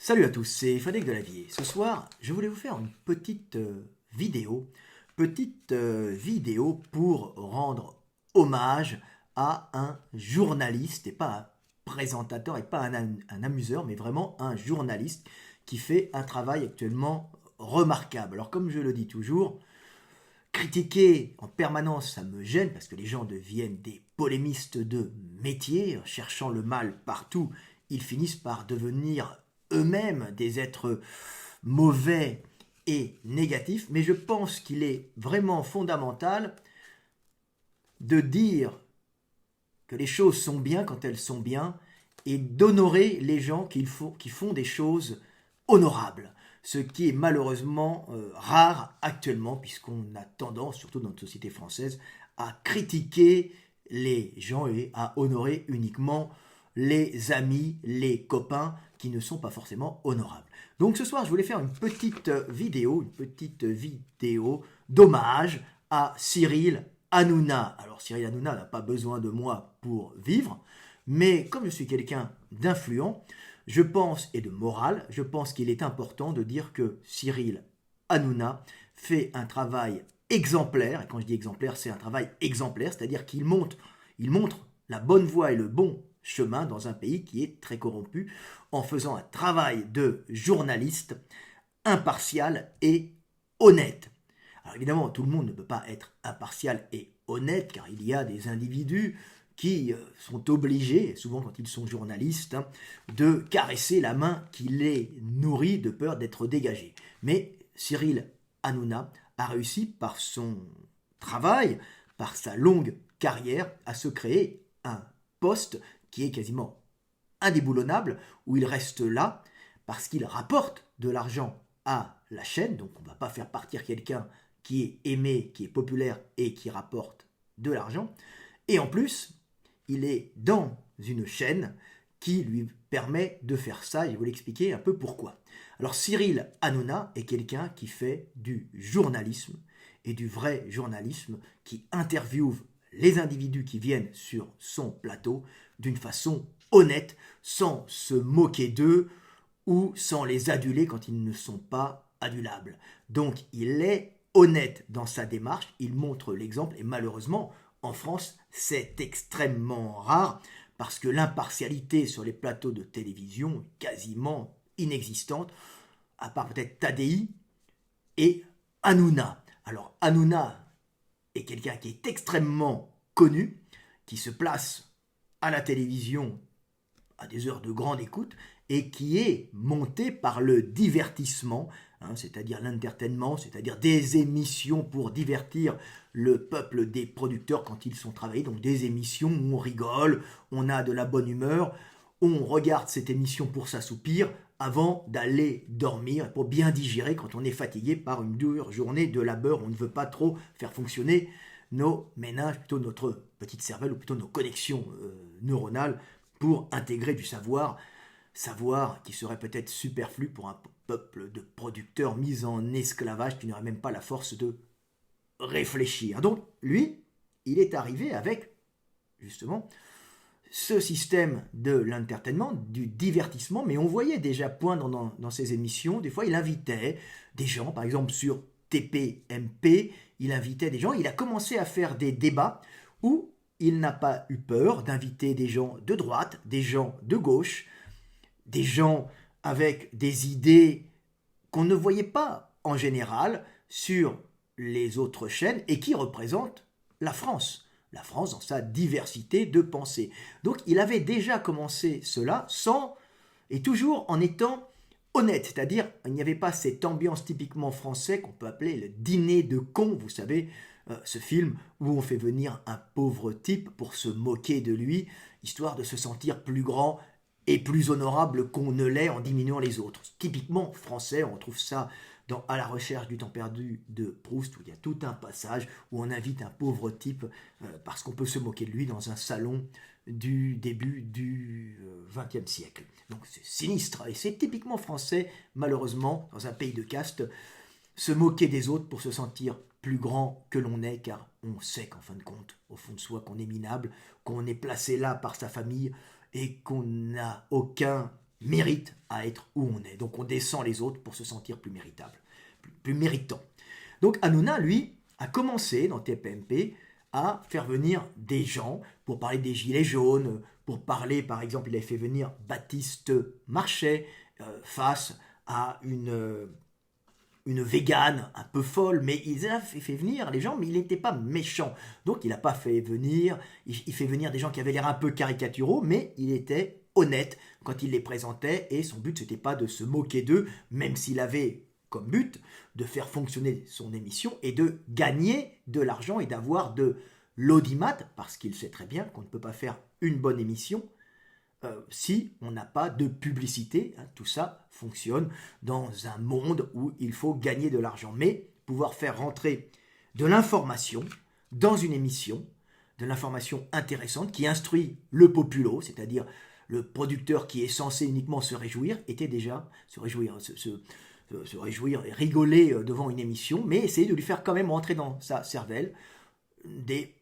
Salut à tous, c'est Fadek Delavier. Ce soir, je voulais vous faire une vidéo, petite vidéo pour rendre hommage à un journaliste, et pas un présentateur, et pas un amuseur, mais vraiment un journaliste qui fait un travail actuellement remarquable. Alors comme je le dis toujours, critiquer en permanence, ça me gêne parce que les gens deviennent des polémistes de métier, cherchant le mal partout, ils finissent par devenir eux-mêmes des êtres mauvais et négatifs, mais je pense qu'il est vraiment fondamental de dire que les choses sont bien quand elles sont bien et d'honorer les gens qui font des choses honorables. Ce qui est malheureusement rare actuellement, puisqu'on a tendance, surtout dans notre société française, à critiquer les gens et à honorer uniquement les amis, les copains qui ne sont pas forcément honorables. Donc ce soir, je voulais faire une petite vidéo d'hommage à Cyril Hanouna. Alors Cyril Hanouna n'a pas besoin de moi pour vivre, mais comme je suis quelqu'un d'influent, je pense, et de morale, je pense qu'il est important de dire que Cyril Hanouna fait un travail exemplaire, et quand je dis exemplaire, c'est un travail exemplaire, c'est-à-dire il montre la bonne voie et le bon chemin dans un pays qui est très corrompu, en faisant un travail de journaliste impartial et honnête. Alors évidemment, tout le monde ne peut pas être impartial et honnête, car il y a des individus qui sont obligés, souvent quand ils sont journalistes, de caresser la main qui les nourrit de peur d'être dégagés. Mais Cyril Hanouna a réussi par son travail, par sa longue carrière, à se créer un poste qui est quasiment indéboulonnable, où il reste là parce qu'il rapporte de l'argent à la chaîne, donc on ne va pas faire partir quelqu'un qui est aimé, qui est populaire et qui rapporte de l'argent. Et en plus, il est dans une chaîne qui lui permet de faire ça, et je vais vous l'expliquer un peu pourquoi. Alors Cyril Hanouna est quelqu'un qui fait du journalisme, et du vrai journalisme, qui interviewe les individus qui viennent sur son plateau d'une façon honnête, sans se moquer d'eux ou sans les aduler quand ils ne sont pas adulables. Donc il est honnête dans sa démarche, il montre l'exemple, et malheureusement, en France, c'est extrêmement rare parce que l'impartialité sur les plateaux de télévision est quasiment inexistante, à part peut-être Tadei et Hanouna. Alors Hanouna est quelqu'un qui est extrêmement connu, qui se place à la télévision à des heures de grande écoute et qui est monté par le divertissement, c'est-à-dire l'entertainment, c'est-à-dire des émissions pour divertir le peuple des producteurs quand ils sont travaillés, donc des émissions où on rigole, on a de la bonne humeur, on regarde cette émission pour s'assoupir avant d'aller dormir, pour bien digérer quand on est fatigué par une dure journée de labeur, on ne veut pas trop faire fonctionner nos ménages, plutôt notre petite cervelle, ou plutôt nos connexions neuronales, pour intégrer du savoir qui serait peut-être superflu pour un peuple de producteurs mis en esclavage qui n'aurait même pas la force de réfléchir. Donc lui, il est arrivé avec justement ce système de l'entertainment, du divertissement, mais on voyait déjà poindre dans ses émissions, des fois il invitait des gens, par exemple sur TPMP, il invitait des gens, il a commencé à faire des débats où il n'a pas eu peur d'inviter des gens de droite, des gens de gauche, des gens avec des idées qu'on ne voyait pas en général sur les autres chaînes et qui représentent la France. La France dans sa diversité de pensée. Donc il avait déjà commencé cela sans, et toujours en étant honnête, c'est-à-dire il n'y avait pas cette ambiance typiquement française qu'on peut appeler le dîner de cons, vous savez, ce film où on fait venir un pauvre type pour se moquer de lui, histoire de se sentir plus grand et plus honorable qu'on ne l'est en diminuant les autres. Typiquement français, on trouve ça dans À la recherche du temps perdu de Proust, où il y a tout un passage où on invite un pauvre type parce qu'on peut se moquer de lui dans un salon du début du XXe siècle. Donc c'est sinistre, et c'est typiquement français, malheureusement, dans un pays de caste, se moquer des autres pour se sentir plus grand que l'on est, car on sait qu'en fin de compte, au fond de soi, qu'on est minable, qu'on est placé là par sa famille, et qu'on n'a aucun mérite à être où on est. Donc on descend les autres pour se sentir plus méritable, plus méritant. Donc Hanouna, lui, a commencé dans TPMP à faire venir des gens pour parler des gilets jaunes, pour parler, par exemple, il avait fait venir Baptiste Marchais face à une végane un peu folle, mais il a fait venir les gens, mais il n'était pas méchant. Donc il n'a pas fait venir, il fait venir des gens qui avaient l'air un peu caricaturaux, mais il était honnête quand il les présentait, et son but c'était pas de se moquer d'eux, même s'il avait comme but de faire fonctionner son émission et de gagner de l'argent et d'avoir de l'audimat, parce qu'il sait très bien qu'on ne peut pas faire une bonne émission si on n'a pas de publicité. Hein. Tout ça fonctionne dans un monde où il faut gagner de l'argent. Mais pouvoir faire rentrer de l'information dans une émission, de l'information intéressante qui instruit le populo, c'est-à-dire le producteur qui est censé uniquement se réjouir, était déjà se réjouir et rigoler devant une émission, mais essayer de lui faire quand même rentrer dans sa cervelle des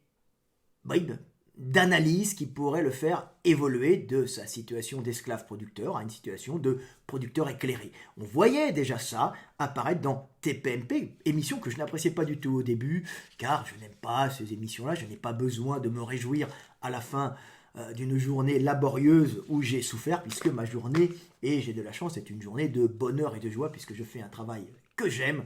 bribes d'analyse qui pourrait le faire évoluer de sa situation d'esclave producteur à une situation de producteur éclairé. On voyait déjà ça apparaître dans TPMP, émission que je n'appréciais pas du tout au début, car je n'aime pas ces émissions-là, je n'ai pas besoin de me réjouir à la fin d'une journée laborieuse où j'ai souffert, puisque ma journée, et j'ai de la chance, c'est une journée de bonheur et de joie, puisque je fais un travail que j'aime,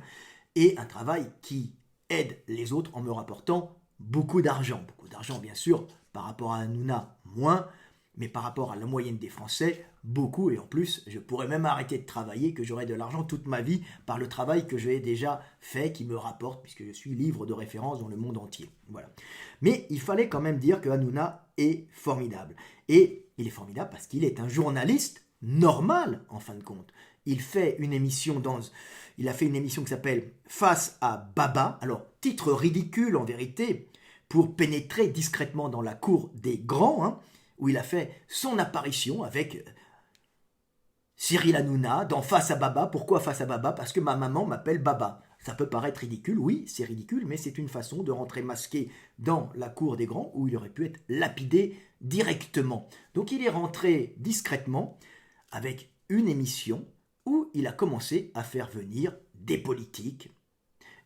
et un travail qui aide les autres en me rapportant beaucoup d'argent. Beaucoup d'argent, bien sûr, par rapport à Hanouna, moins, mais par rapport à la moyenne des Français, beaucoup. Et en plus, je pourrais même arrêter de travailler, que j'aurai de l'argent toute ma vie par le travail que j'ai déjà fait, qui me rapporte, puisque je suis livre de référence dans le monde entier. Voilà. Mais il fallait quand même dire que Hanouna est formidable. Et il est formidable parce qu'il est un journaliste normal, en fin de compte. Il fait une émission il a fait une émission qui s'appelle Face à Baba. Alors, titre ridicule en vérité, pour pénétrer discrètement dans la cour des grands, hein, où il a fait son apparition avec Cyril Hanouna dans Face à Baba. Pourquoi Face à Baba? Parce que ma maman m'appelle Baba. Ça peut paraître ridicule, oui, c'est ridicule, mais c'est une façon de rentrer masqué dans la cour des grands où il aurait pu être lapidé directement. Donc il est rentré discrètement avec une émission où il a commencé à faire venir des politiques,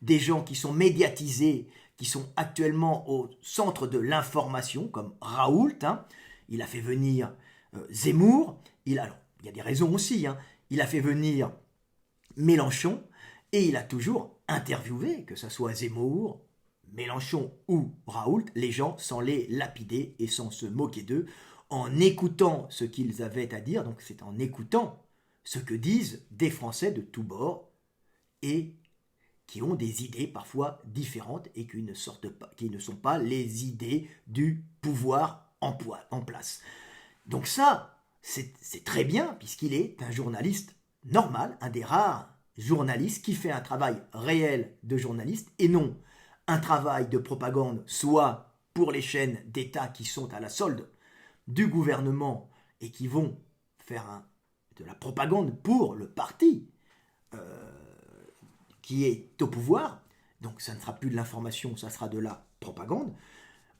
des gens qui sont médiatisés, qui sont actuellement au centre de l'information, comme Raoult. Hein. Il a fait venir Zemmour. Il y a des raisons aussi. Hein. Il a fait venir Mélenchon. Et il a toujours interviewé, que ce soit Zemmour, Mélenchon ou Raoult, les gens sans les lapider et sans se moquer d'eux, en écoutant ce qu'ils avaient à dire. Donc c'est en écoutant ce que disent des Français de tous bords et qui ont des idées parfois différentes et qui ne sont pas les idées du pouvoir en place. Donc ça, c'est très bien, puisqu'il est un journaliste normal, un des rares journalistes qui fait un travail réel de journaliste et non un travail de propagande, soit pour les chaînes d'État qui sont à la solde du gouvernement et qui vont faire de la propagande pour le parti qui est au pouvoir, donc ça ne sera plus de l'information, ça sera de la propagande,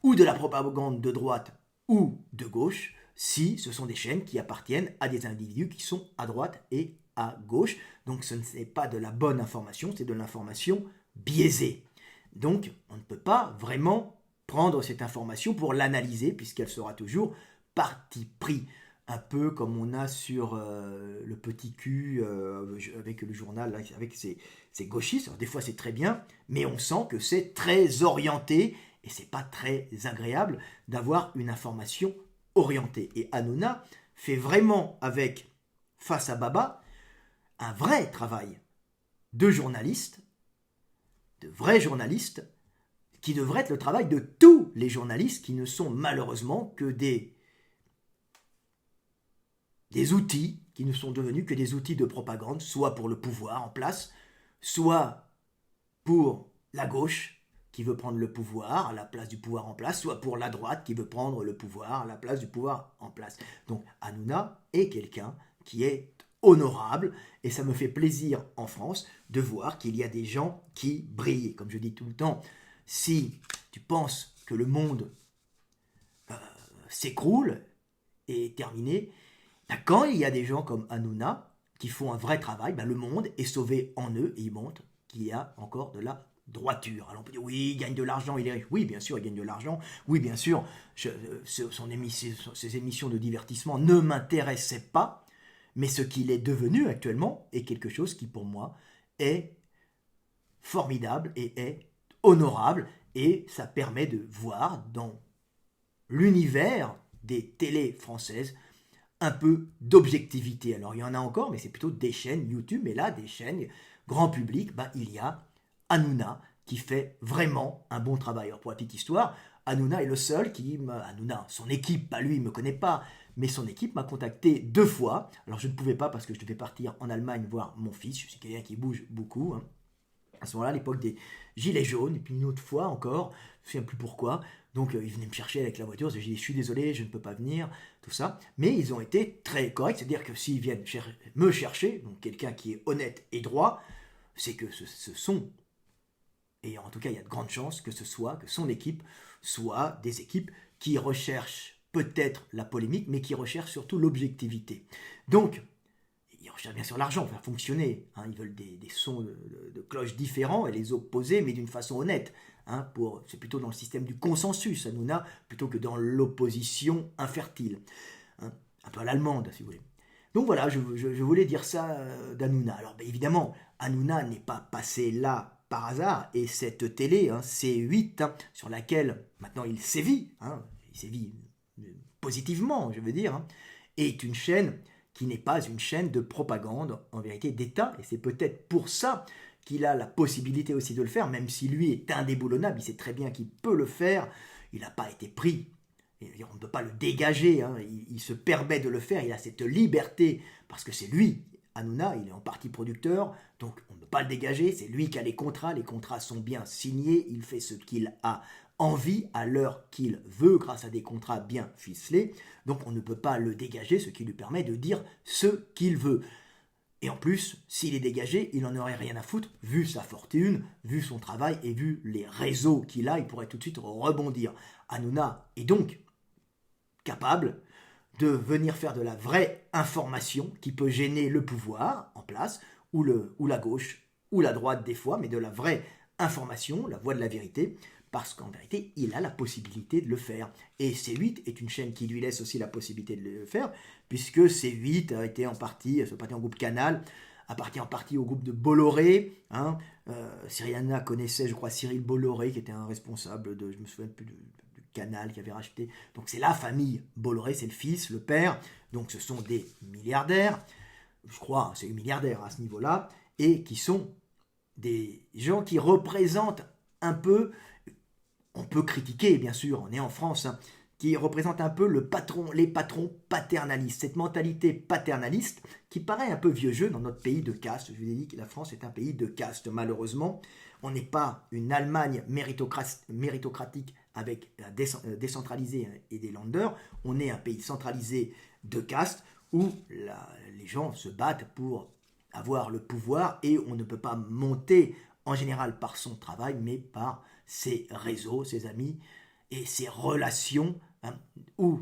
ou de la propagande de droite ou de gauche, si ce sont des chaînes qui appartiennent à des individus qui sont à droite et à gauche. Donc ce n'est pas de la bonne information, c'est de l'information biaisée. Donc on ne peut pas vraiment prendre cette information pour l'analyser, puisqu'elle sera toujours parti pris. Un peu comme on a sur le petit cul avec le journal, avec ses gauchistes. Alors, des fois c'est très bien, mais on sent que c'est très orienté et c'est pas très agréable d'avoir une information orientée. Et Hanouna fait vraiment avec Face à Baba un vrai travail de journaliste, de vrais journalistes, qui devrait être le travail de tous les journalistes qui ne sont malheureusement que des outils qui ne sont devenus que des outils de propagande, soit pour le pouvoir en place, soit pour la gauche qui veut prendre le pouvoir à la place du pouvoir en place, soit pour la droite qui veut prendre le pouvoir à la place du pouvoir en place. Donc Hanouna est quelqu'un qui est honorable et ça me fait plaisir en France de voir qu'il y a des gens qui brillent. Comme je dis tout le temps, si tu penses que le monde s'écroule et est terminé, Quand il y a des gens comme Hanouna qui font un vrai travail, le monde est sauvé en eux et ils montrent qu'il y a encore de la droiture. Alors on peut dire oui, il gagne de l'argent, il est riche. Oui, bien sûr, il gagne de l'argent. Oui, bien sûr, ses émissions de divertissement ne m'intéressaient pas. Mais ce qu'il est devenu actuellement est quelque chose qui, pour moi, est formidable et est honorable. Et ça permet de voir dans l'univers des télés françaises un peu d'objectivité. Alors il y en a encore, mais c'est plutôt des chaînes YouTube. Mais là, des chaînes grand public, il y a Hanouna qui fait vraiment un bon travail. Alors pour la petite histoire, Hanouna est le seul Hanouna, son équipe, pas lui, il ne me connaît pas, mais son équipe m'a contacté 2 fois. Alors je ne pouvais pas parce que je devais partir en Allemagne voir mon fils. Je suis quelqu'un qui bouge beaucoup. À ce moment-là, à l'époque des Gilets jaunes, et puis une autre fois encore, je ne me souviens plus pourquoi. Donc ils venaient me chercher avec la voiture, je dis je suis désolé, je ne peux pas venir, tout ça. Mais ils ont été très corrects, c'est-à-dire que s'ils viennent me chercher, donc quelqu'un qui est honnête et droit, c'est que ce sont, et en tout cas il y a de grandes chances que son équipe soit des équipes qui recherchent peut-être la polémique, mais qui recherchent surtout l'objectivité. Donc, ils recherchent bien sûr l'argent pour faire fonctionner. Ils veulent des sons de cloches différents et les opposer, mais d'une façon honnête. C'est plutôt dans le système du consensus, Hanouna, plutôt que dans l'opposition infertile. Un peu à l'allemande, si vous voulez. Donc voilà, je voulais dire ça d'Hanouna. Alors évidemment, Hanouna n'est pas passé là par hasard, et cette télé, C8, sur laquelle maintenant il sévit positivement, je veux dire, est une chaîne qui n'est pas une chaîne de propagande, en vérité, d'État, et c'est peut-être pour ça qu'il a la possibilité aussi de le faire, même si lui est indéboulonnable, il sait très bien qu'il peut le faire, il n'a pas été pris, on ne peut pas le dégager, il se permet de le faire, il a cette liberté, parce que c'est lui, Hanouna, il est en partie producteur, donc on ne peut pas le dégager, c'est lui qui a les contrats sont bien signés, il fait ce qu'il a envie à l'heure qu'il veut grâce à des contrats bien ficelés, donc on ne peut pas le dégager, ce qui lui permet de dire ce qu'il veut. Et en plus, s'il est dégagé, il n'en aurait rien à foutre, vu sa fortune, vu son travail et vu les réseaux qu'il a, il pourrait tout de suite rebondir. Hanouna est donc capable de venir faire de la vraie information qui peut gêner le pouvoir en place, ou la gauche, ou la droite des fois, mais de la vraie information, la voie de la vérité, parce qu'en vérité, il a la possibilité de le faire. Et C8 est une chaîne qui lui laisse aussi la possibilité de le faire, puisque C8 a été en partie, appartient au groupe Canal, appartient en partie au groupe de Bolloré. Cyriana connaissait, je crois, Cyril Bolloré, qui était un responsable je me souviens plus de Canal qui avait racheté. Donc c'est la famille Bolloré, c'est le fils, le père. Donc ce sont des milliardaires, je crois, c'est des milliardaires à ce niveau-là, et qui sont des gens qui représentent un peu, on peut critiquer bien sûr, on est en France, qui représentent un peu les patrons paternalistes, cette mentalité paternaliste qui paraît un peu vieux jeu dans notre pays de caste. Je vous ai dit que la France est un pays de caste, malheureusement. On n'est pas une Allemagne méritocratique avec décentralisée et des Länder. On est un pays centralisé de caste où les gens se battent pour avoir le pouvoir et on ne peut pas monter en général par son travail, mais par ses réseaux, ses amis et ses relations, ou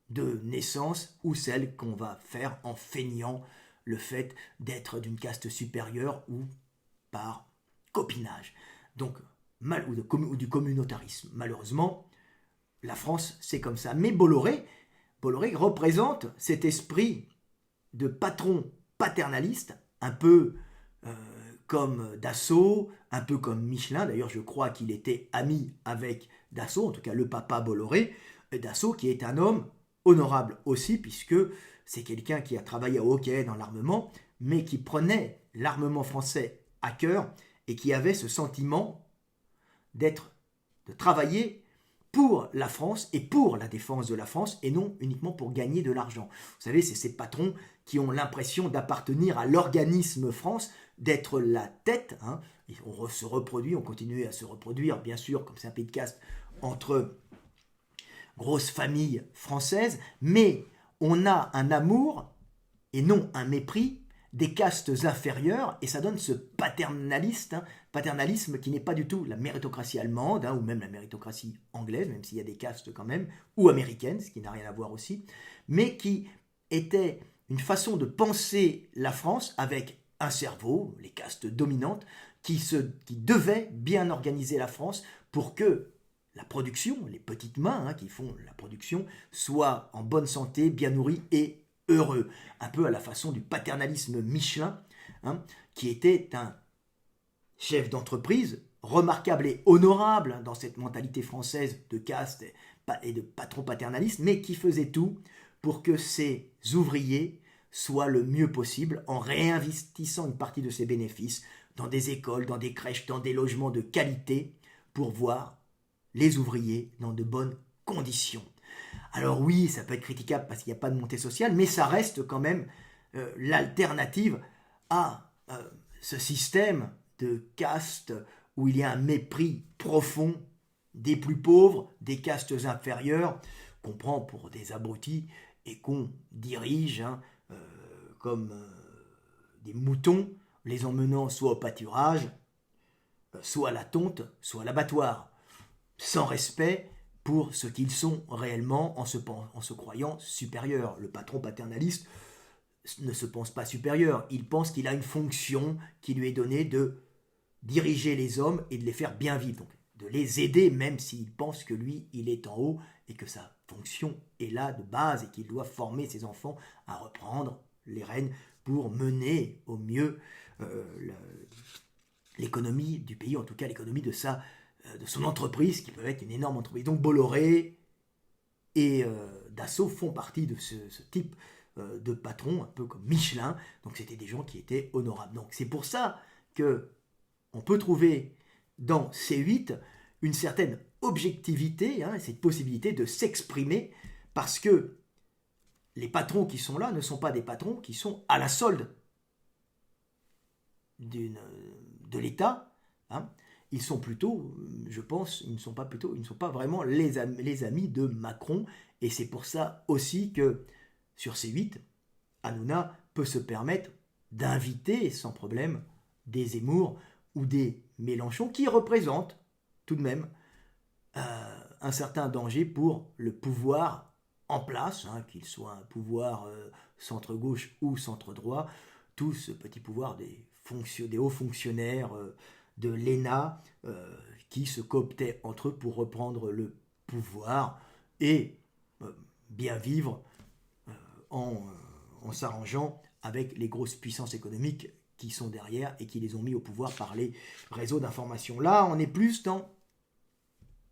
de naissance, ou celles qu'on va faire en feignant le fait d'être d'une caste supérieure ou par copinage. Donc, ou du communautarisme. Malheureusement, la France, c'est comme ça. Mais Bolloré représente cet esprit de patron paternaliste, un peu comme Dassault, un peu comme Michelin. D'ailleurs, je crois qu'il était ami avec Dassault, en tout cas le papa Bolloré. Dassault qui est un homme honorable aussi, puisque c'est quelqu'un qui a travaillé au hockey dans l'armement, mais qui prenait l'armement français à cœur et qui avait ce sentiment de travailler pour la France et pour la défense de la France et non uniquement pour gagner de l'argent. Vous savez, c'est ces patrons qui ont l'impression d'appartenir à l'organisme France, d'être la tête. Et on se reproduit, on continue à se reproduire, bien sûr, comme c'est un pays de caste, entre grosses familles françaises, mais on a un amour et non un mépris des castes inférieures, et ça donne ce paternalisme qui n'est pas du tout la méritocratie allemande, ou même la méritocratie anglaise, même s'il y a des castes quand même, ou américaine, ce qui n'a rien à voir aussi, mais qui était une façon de penser la France avec un cerveau, les castes dominantes, qui devaient bien organiser la France pour que la production, les petites mains qui font la production, soient en bonne santé, bien nourries et heureux. Un peu à la façon du paternalisme Michelin, qui était un chef d'entreprise remarquable et honorable dans cette mentalité française de caste et de patron paternaliste, mais qui faisait tout pour que ses ouvriers soient le mieux possible en réinvestissant une partie de ses bénéfices dans des écoles, dans des crèches, dans des logements de qualité pour voir les ouvriers dans de bonnes conditions. Alors oui, ça peut être critiquable parce qu'il n'y a pas de montée sociale, mais ça reste quand même l'alternative à ce système de caste où il y a un mépris profond des plus pauvres, des castes inférieures, qu'on prend pour des abrutis et qu'on dirige comme des moutons, les emmenant soit au pâturage, soit à la tonte, soit à l'abattoir, sans respect pour ce qu'ils sont réellement en se croyant supérieurs. Le patron paternaliste ne se pense pas supérieur, il pense qu'il a une fonction qui lui est donnée de diriger les hommes et de les faire bien vivre, donc de les aider même s'il pense que lui, il est en haut et que sa fonction est là de base et qu'il doit former ses enfants à reprendre les rênes pour mener au mieux l'économie du pays, en tout cas l'économie de son entreprise, qui peut être une énorme entreprise. Donc Bolloré et Dassault font partie de ce type de patron, un peu comme Michelin. Donc c'était des gens qui étaient honorables. Donc c'est pour ça que on peut trouver dans C8 une certaine objectivité, cette possibilité de s'exprimer, parce que les patrons qui sont là ne sont pas des patrons qui sont à la solde de l'État. Ils sont plutôt, je pense, ils ne sont pas vraiment les amis de Macron. Et c'est pour ça aussi que sur C8, Hanouna peut se permettre d'inviter sans problème des Zemmour ou des Mélenchon qui représentent tout de même un certain danger pour le pouvoir en place, qu'il soit un pouvoir centre-gauche ou centre-droit, tout ce petit pouvoir des hauts fonctionnaires de l'ENA qui se cooptaient entre eux pour reprendre le pouvoir et bien vivre en s'arrangeant avec les grosses puissances économiques qui sont derrière et qui les ont mis au pouvoir par les réseaux d'information. Là, on est plus dans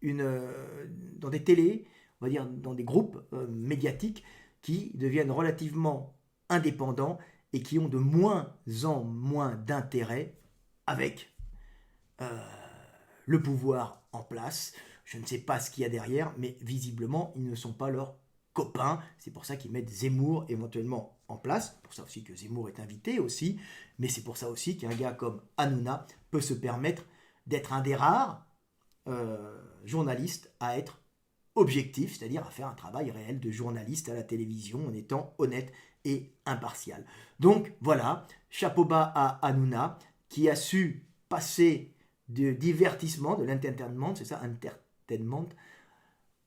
des télés, on va dire dans des groupes médiatiques qui deviennent relativement indépendants et qui ont de moins en moins d'intérêt avec le pouvoir en place. Je ne sais pas ce qu'il y a derrière, mais visiblement, ils ne sont pas leurs copains. C'est pour ça qu'ils mettent Zemmour éventuellement en place. C'est pour ça aussi que Zemmour est invité aussi. Mais c'est pour ça aussi qu'un gars comme Hanouna peut se permettre d'être un des rares journalistes à être objectif, c'est-à-dire à faire un travail réel de journaliste à la télévision en étant honnête et impartial. Donc voilà, chapeau bas à Hanouna qui a su passer de divertissement, de l'entertainment, c'est ça, entertainment,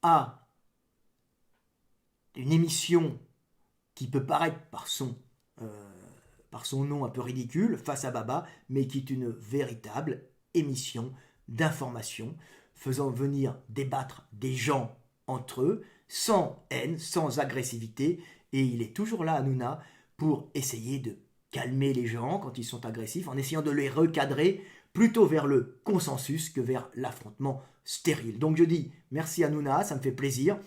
à une émission qui peut paraître par son nom un peu ridicule, Face à Baba, mais qui est une véritable émission d'information, faisant venir débattre des gens entre eux, sans haine, sans agressivité, et il est toujours là, Hanouna, pour essayer de calmer les gens quand ils sont agressifs, en essayant de les recadrer plutôt vers le consensus que vers l'affrontement stérile. Donc je dis merci Hanouna, ça me fait plaisir.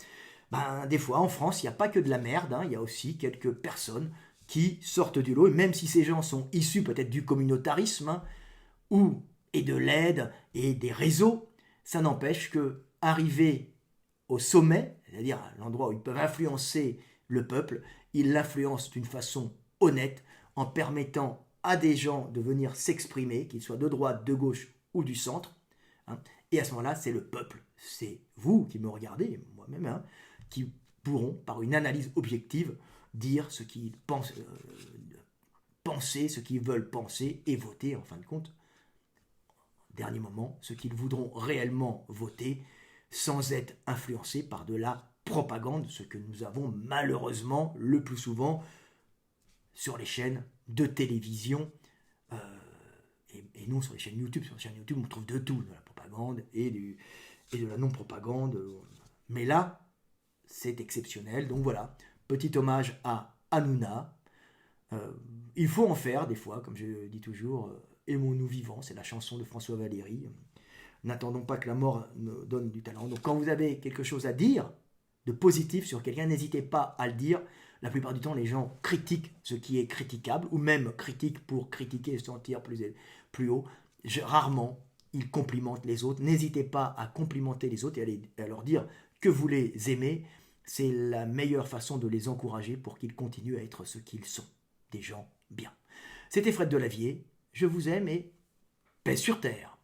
Des fois, en France, il n'y a pas que de la merde, il y a aussi quelques personnes qui sortent du lot, et même si ces gens sont issus peut-être du communautarisme, et de l'aide, et des réseaux, ça n'empêche que arriver au sommet, c'est-à-dire à l'endroit où ils peuvent influencer le peuple, ils l'influencent d'une façon honnête, en permettant à des gens de venir s'exprimer, qu'ils soient de droite, de gauche ou du centre, et à ce moment-là, c'est le peuple, c'est vous qui me regardez, moi-même, qui pourront, par une analyse objective, dire ce qu'ils pensent, penser ce qu'ils veulent penser et voter, en fin de compte, dernier moment, ce qu'ils voudront réellement voter, sans être influencés par de la propagande, ce que nous avons malheureusement le plus souvent sur les chaînes de télévision et non sur les chaînes YouTube. Sur les chaînes YouTube, on trouve de tout, de la propagande et de la non-propagande. Mais là, c'est exceptionnel. Donc voilà, petit hommage à Hanouna. Il faut en faire des fois, comme je dis toujours, aimons-nous vivants, c'est la chanson de François Valéry. N'attendons pas que la mort nous donne du talent. Donc quand vous avez quelque chose à dire de positif sur quelqu'un, n'hésitez pas à le dire. La plupart du temps, les gens critiquent ce qui est critiquable, ou même critiquent pour critiquer et se sentir plus haut. Rarement, ils complimentent les autres. N'hésitez pas à complimenter les autres et à leur dire que vous les aimez. C'est la meilleure façon de les encourager pour qu'ils continuent à être ce qu'ils sont, des gens bien. C'était Fred Delavier, je vous aime et paix sur terre.